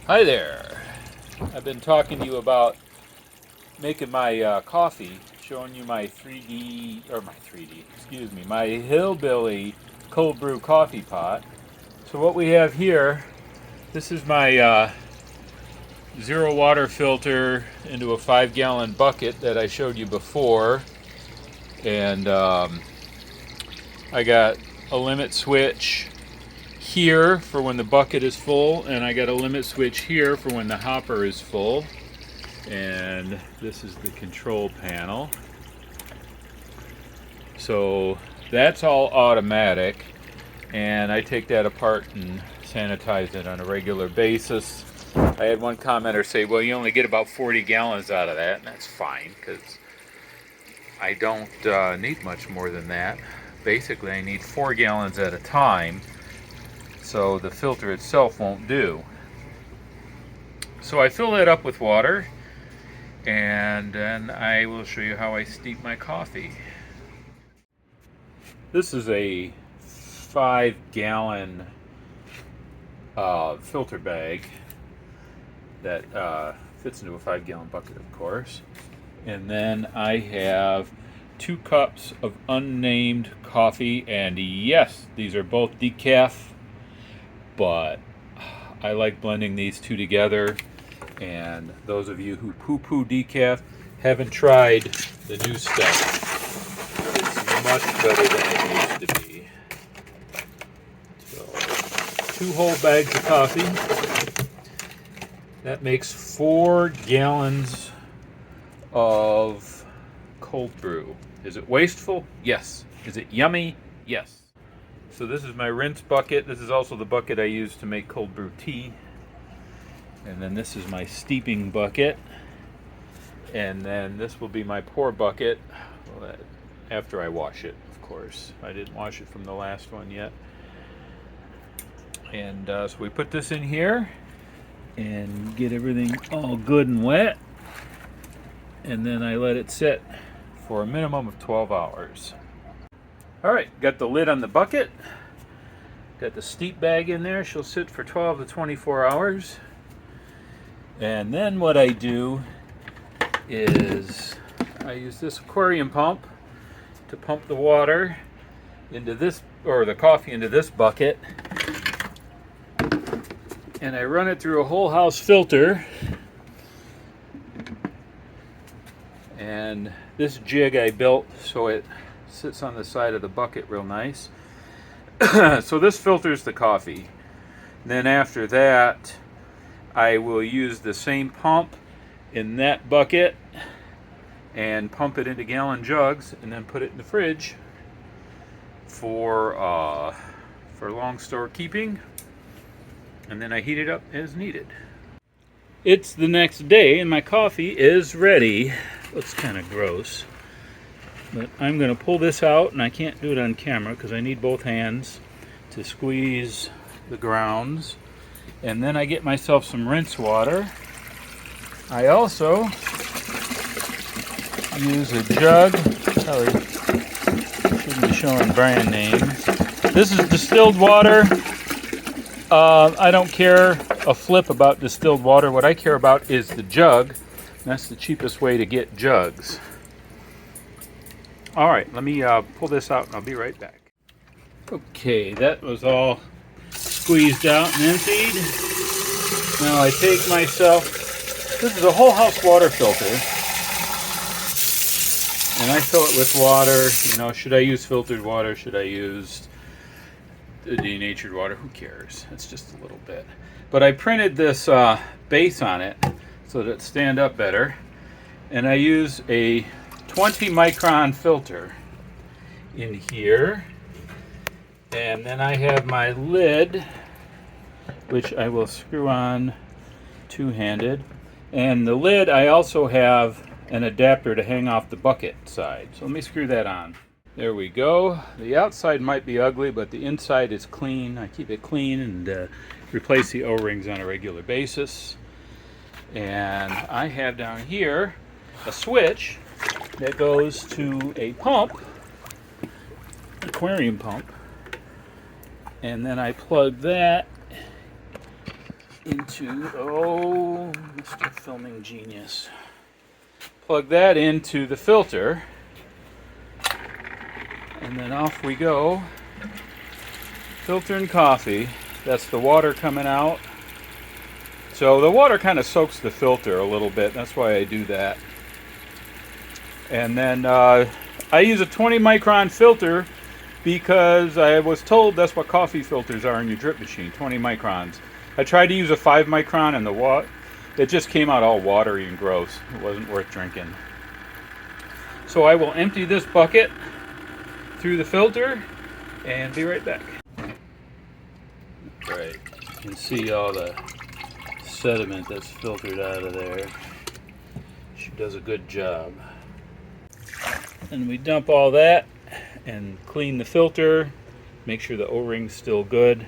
Hi there. I've been talking to you about making my coffee, showing you my 3D, or my 3D, excuse me, my Hillbilly cold brew coffee pot. So what we have here, this is my zero water filter into a 5-gallon bucket that I showed you before. And I got a limit switch here for when the bucket is full, and I got a limit switch here for when the hopper is full. And this is the control panel. So that's all automatic, and I take that apart and sanitize it on a regular basis. I had one commenter say, well, you only get about 40 gallons out of that, and that's fine because I don't need much more than that. Basically, I need 4 gallons at a time, so the filter itself won't do. So I fill that up with water, and then I will show you how I steep my coffee. This is a 5-gallon filter bag that fits into a 5-gallon bucket, of course. And then I have 2 cups of unnamed coffee, and yes, these are both decaf, but I like blending these two together. And those of you who poo-poo decaf haven't tried the new stuff. It's much better than it used to be. So, 2 whole bags of coffee. That makes 4 gallons of cold brew. Is it wasteful? Yes. Is it yummy? Yes. So this is my rinse bucket. This is also the bucket I use to make cold brew tea. And then this is my steeping bucket. And then this will be my pour bucket after I wash it, of course. I didn't wash it from the last one yet. And so we put this in here and get everything all good and wet. And then I let it sit for a minimum of 12 hours. All right, got the lid on the bucket. Got the steep bag in there. She'll sit for 12 to 24 hours. And then what I do is I use this aquarium pump to pump the water into this, or the coffee into this bucket. And I run it through a whole house filter. And this jig I built so it sits on the side of the bucket real nice. So this filters the coffee. Then after that, I will use the same pump in that bucket and pump it into gallon jugs and then put it in the fridge for long store keeping. And then I heat it up as needed. It's the next day and my coffee is ready. Looks kind of gross, but I'm going to pull this out, and I can't do it on camera because I need both hands to squeeze the grounds. And then I get myself some rinse water. I also use a jug. Sorry, shouldn't be showing brand names. This is distilled water. I don't care a flip about distilled water. What I care about is the jug. That's the cheapest way to get jugs. All right, let me pull this out and I'll be right back. Okay, that was all squeezed out and emptied. Now I take myself, this is a whole house water filter, and I fill it with water. You know, should I use filtered water? Should I use the denatured water? Who cares? It's just a little bit. But I printed this base on it so that it stand up better. And I use a 20 micron filter in here. And then I have my lid, which I will screw on two-handed. And the lid, I also have an adapter to hang off the bucket side. So let me screw that on. There we go. The outside might be ugly, but the inside is clean. I keep it clean and replace the O-rings on a regular basis. And I have down here a switch that goes to a pump, aquarium pump, and then I plug that into, oh, Mr. Filming Genius. Plug that into the filter, and then off we go. Filter and coffee. That's the water coming out. So the water kind of soaks the filter a little bit. That's why I do that. And then I use a 20 micron filter because I was told that's what coffee filters are in your drip machine, 20 microns. I tried to use a 5 micron and it just came out all watery and gross. It wasn't worth drinking. So I will empty this bucket through the filter and be right back. Right, you can see all the sediment that's filtered out of there. She does a good job. And we dump all that and clean the filter, make sure the O-ring's still good,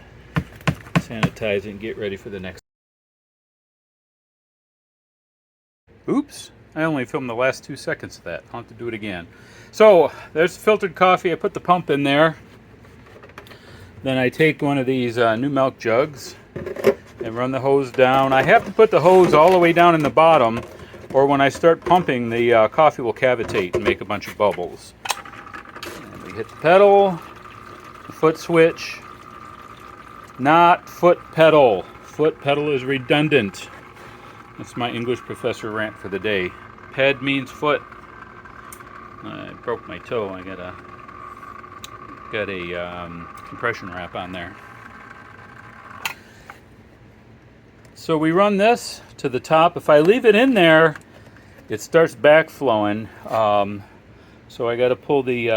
sanitize it, and get ready for the next. Oops, I only filmed the last 2 seconds of that. I'll have to do it again. So there's filtered coffee. I put the pump in there. Then I take one of these new milk jugs and run the hose down. I have to put the hose all the way down in the bottom, or when I start pumping, the coffee will cavitate and make a bunch of bubbles. And we hit the pedal, the foot switch, not foot pedal. Foot pedal is redundant. That's my English professor rant for the day. Ped means foot. I broke my toe. I got a compression wrap on there. So we run this to the top. If I leave it in there, it starts backflowing. So I got to pull the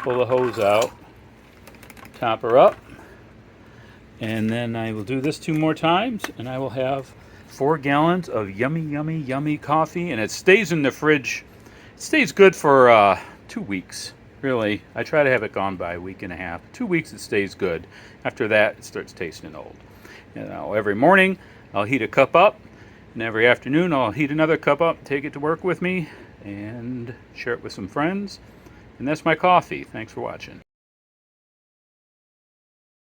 hose out, top her up, and then I will do this 2 more times, and I will have 4 gallons of yummy, yummy, yummy coffee, and it stays in the fridge. It stays good for 2 weeks. Really, I try to have it gone by a week and a half. 2 weeks it stays good. After that, it starts tasting old. You know, every morning I'll heat a cup up, and every afternoon I'll heat another cup up, take it to work with me, and share it with some friends. And that's my coffee. Thanks for watching.